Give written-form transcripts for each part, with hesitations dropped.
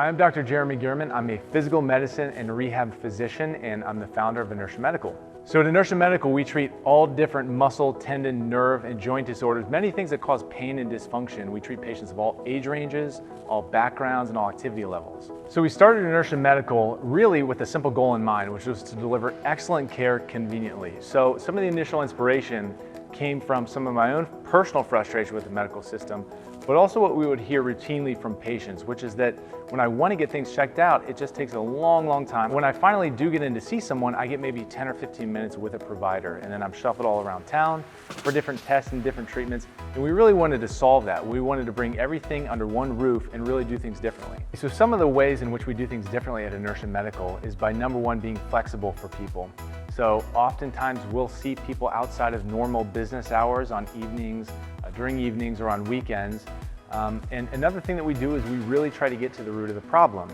I'm Dr. Jeremy Gierman. I'm a physical medicine and rehab physician, and I'm the founder of Inertia Medical. So at Inertia Medical, we treat all different muscle, tendon, nerve, and joint disorders, many things that cause pain and dysfunction. We treat patients of all age ranges, all backgrounds, and all activity levels. So we started Inertia Medical really with a simple goal in mind, which was to deliver excellent care conveniently. So some of the initial inspiration came from some of my own personal frustration with the medical system, but also what we would hear routinely from patients, which is that when I want to get things checked out, it just takes a long time. When I finally do get in to see someone, I get maybe 10 or 15 minutes with a provider, and then I'm shuffled all around town for different tests and different treatments. And we really wanted to solve that. We wanted to bring everything under one roof and really do things differently. So some of the ways in which we do things differently at Inertia Medical is by number one, being flexible for people. So oftentimes we'll see people outside of normal business hours on evenings, during evenings or on weekends. And another thing that we do is we really try to get to the root of the problem.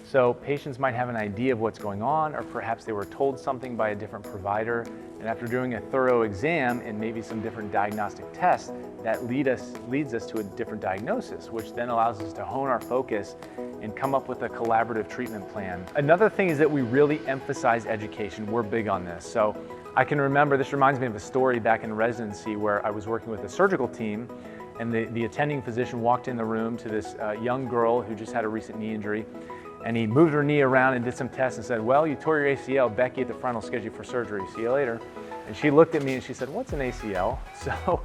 So patients might have an idea of what's going on, or perhaps they were told something by a different provider, and after doing a thorough exam and maybe some different diagnostic tests, that leads us to a different diagnosis, which then allows us to hone our focus and come up with a collaborative treatment plan. Another thing is that we really emphasize education. We're big on this. So I can remember, this reminds me of a story back in residency where I was working with a surgical team, and the attending physician walked in the room to this young girl who just had a recent knee injury, and he moved her knee around and did some tests and said, "Well, you tore your ACL, Becky at the front will schedule you for surgery, see you later." And she looked at me and she said, "What's an ACL?" So,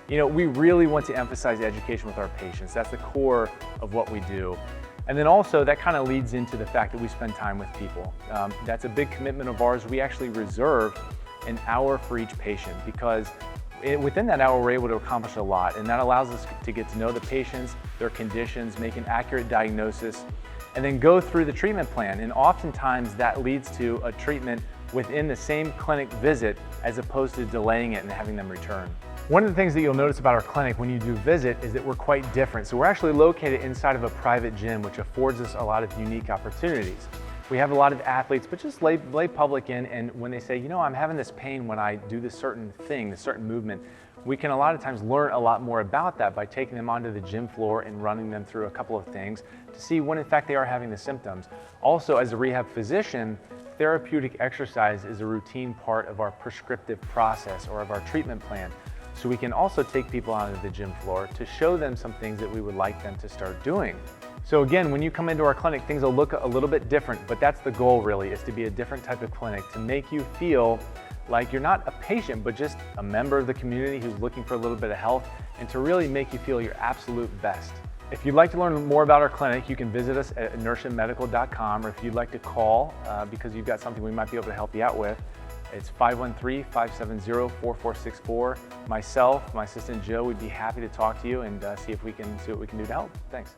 we really want to emphasize education with our patients. That's the core of what we do. And then also that kind of leads into the fact that we spend time with people. That's a big commitment of ours. We actually reserve an hour for each patient because within that hour, we're able to accomplish a lot, and that allows us to get to know the patients, their conditions, make an accurate diagnosis, and then go through the treatment plan. And oftentimes that leads to a treatment within the same clinic visit as opposed to delaying it and having them return. One of the things that you'll notice about our clinic when you do visit is that we're quite different. So we're actually located inside of a private gym, which affords us a lot of unique opportunities. We have a lot of athletes, but just lay public in, and when they say, I'm having this pain when I do this certain thing, this certain movement, we can a lot of times learn a lot more about that by taking them onto the gym floor and running them through a couple of things to see when in fact they are having the symptoms. Also, as a rehab physician, therapeutic exercise is a routine part of our prescriptive process or of our treatment plan. So we can also take people onto the gym floor to show them some things that we would like them to start doing. So again, when you come into our clinic, things will look a little bit different, but that's the goal really, is to be a different type of clinic, to make you feel like you're not a patient, but just a member of the community who's looking for a little bit of health, and to really make you feel your absolute best. If you'd like to learn more about our clinic, you can visit us at inertiamedical.com, or if you'd like to call because you've got something we might be able to help you out with, it's 513-570-4464. Myself, my assistant Joe, we'd be happy to talk to you and see what we can do to help. Thanks.